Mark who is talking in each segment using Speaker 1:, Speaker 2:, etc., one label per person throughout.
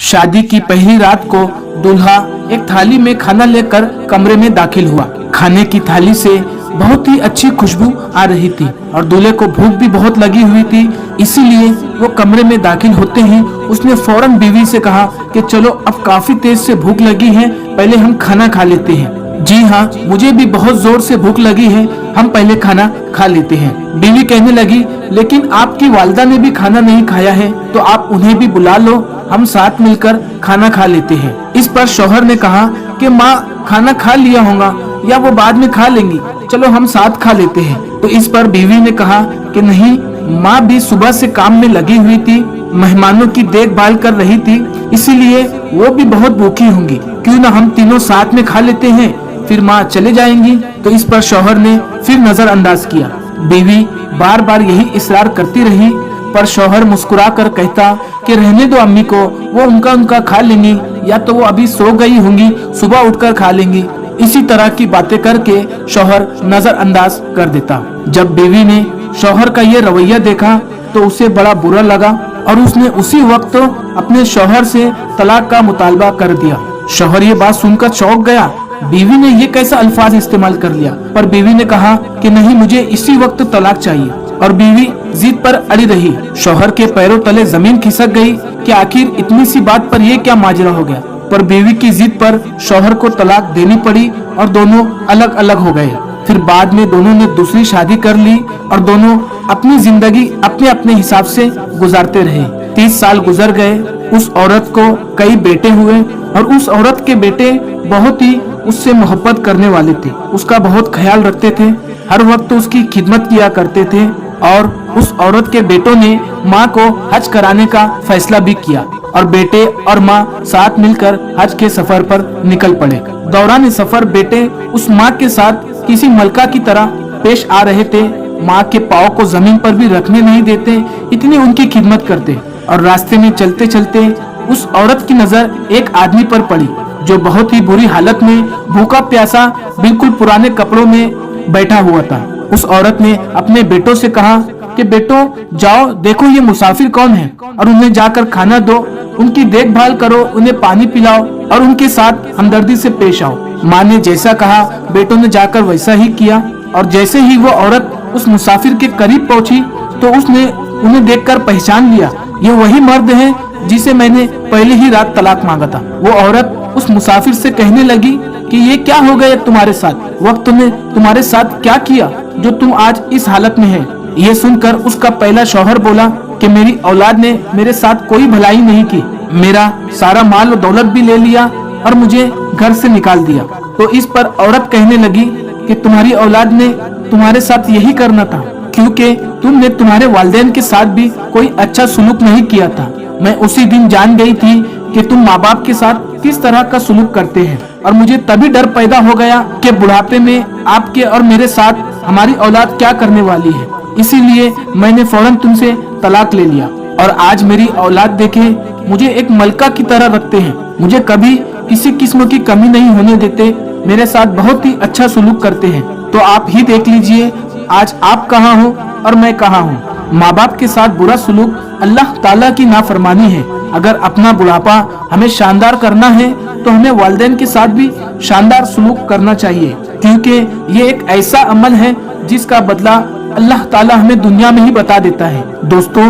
Speaker 1: शादी की पहली रात को दूल्हा एक थाली में खाना लेकर कमरे में दाखिल हुआ। खाने की थाली से बहुत ही अच्छी खुशबू आ रही थी और दूल्हे को भूख भी बहुत लगी हुई थी। इसीलिए वो कमरे में दाखिल होते ही उसने फौरन बीवी से कहा कि चलो अब काफी तेज से भूख लगी है, पहले हम खाना खा लेते हैं। जी हाँ, मुझे भी बहुत जोर से भूख लगी है, हम पहले खाना खा लेते हैं। बीवी कहने लगी, लेकिन आपकी वालिदा ने भी खाना नहीं खाया है, तो आप उन्हें भी बुला लो, हम साथ मिलकर खाना खा लेते हैं। इस पर शौहर ने कहा कि माँ खाना खा लिया होगा या वो बाद में खा लेंगी, चलो हम साथ खा लेते हैं। तो इस पर बीवी ने कहा कि नहीं, माँ भी सुबह से काम में लगी हुई थी, मेहमानों की देखभाल कर रही थी, इसीलिए वो भी बहुत भूखी होंगी, क्यों ना हम तीनों साथ में खा लेते हैं, फिर माँ चले जाएंगी। तो इस पर शौहर ने फिर नजरअंदाज किया। बीवी बार बार यही इसरार करती रही, पर शौहर मुस्कुरा कर कहता कि रहने दो अम्मी को, वो उनका खा लेंगी, या तो वो अभी सो गई होंगी, सुबह उठकर खा लेंगी। इसी तरह की बातें करके शौहर नजरअंदाज कर देता। जब बीवी ने शौहर का ये रवैया देखा तो उसे बड़ा बुरा लगा और उसने उसी वक्त अपने शौहर से तलाक का मुतालबा कर दिया। शौहर ये बात सुनकर चौंक गया, बीवी ने ये कैसा अल्फाज इस्तेमाल कर लिया। पर बीवी ने कहा कि नहीं, मुझे इसी वक्त तलाक चाहिए, और बीवी जिद पर अड़ी रही। शौहर के पैरों तले जमीन खिसक गई कि आखिर इतनी सी बात पर ये क्या माजरा हो गया। पर बीवी की जिद पर शौहर को तलाक देनी पड़ी और दोनों अलग अलग हो गए। फिर बाद में दोनों ने दूसरी शादी कर ली और दोनों अपनी जिंदगी अपने अपने हिसाब से गुजारते रहे। 30 साल गुजर गए। उस औरत को कई बेटे हुए और उस औरत के बेटे बहुत ही उससे मोहब्बत करने वाले थे, उसका बहुत ख्याल रखते थे, हर वक्त उसकी खिदमत किया करते थे। और उस औरत के बेटों ने माँ को हज कराने का फैसला भी किया और बेटे और माँ साथ मिलकर हज के सफर पर निकल पड़े। दौरान सफर बेटे उस माँ के साथ किसी मलका की तरह पेश आ रहे थे। माँ के पाँव को जमीन पर भी रखने नहीं देते, इतनी उनकी खिदमत करते। और रास्ते में चलते चलते उस औरत की नजर एक आदमी पर पड़ी जो बहुत ही बुरी हालत में, भूखा प्यासा, बिल्कुल पुराने कपड़ों में बैठा हुआ था। उस औरत ने अपने बेटों से कहा कि बेटो जाओ देखो ये मुसाफिर कौन है और उन्हें जाकर खाना दो, उनकी देखभाल करो, उन्हें पानी पिलाओ और उनके साथ हमदर्दी से पेश आओ। माँ ने जैसा कहा बेटों ने जाकर वैसा ही किया और जैसे ही वो औरत उस मुसाफिर के करीब पहुंची तो उसने उन्हें देखकर पहचान लिया, ये वही मर्द है जिसे मैंने पहले ही रात तलाक मांगा था। वो औरत उस मुसाफिर से कहने लगी कि ये क्या हो गया तुम्हारे साथ, वक्त ने तुम्हारे साथ क्या किया जो तुम आज इस हालत में है। ये सुनकर उसका पहला शौहर बोला कि मेरी औलाद ने मेरे साथ कोई भलाई नहीं की, मेरा सारा माल और दौलत भी ले लिया और मुझे घर से निकाल दिया। तो इस पर औरत कहने लगी कि तुम्हारी औलाद ने तुम्हारे साथ यही करना था, क्योंकि तुमने तुम्हारे वालिदैन के साथ भी कोई अच्छा सुलूक नहीं किया था। मैं उसी दिन जान गई थी कि तुम माँ बाप के साथ किस तरह का सुलूक करते हैं और मुझे तभी डर पैदा हो गया कि बुढ़ापे में आपके और मेरे साथ हमारी औलाद क्या करने वाली है। इसीलिए मैंने फौरन तुमसे तलाक ले लिया और आज मेरी औलाद देखे मुझे एक मलका की तरह रखते हैं, मुझे कभी किसी किस्म की कमी नहीं होने देते, मेरे साथ बहुत ही अच्छा सुलूक करते हैं। तो आप ही देख लीजिए आज आप कहाँ हो और मैं कहाँ हूँ। माँ बाप के साथ बुरा सुलूक अल्लाह ताला की नाफरमानी है। अगर अपना बुढ़ापा हमें शानदार करना है तो हमें वालिदैन के साथ भी शानदार सुलूक करना चाहिए, क्योंकि ये एक ऐसा अमल है जिसका बदला अल्लाह ताला हमें दुनिया में ही बता देता है। दोस्तों,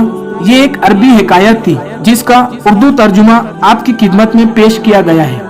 Speaker 1: ये एक अरबी हिकायत थी जिसका उर्दू तर्जुमा आपकी खिदमत में पेश किया गया है।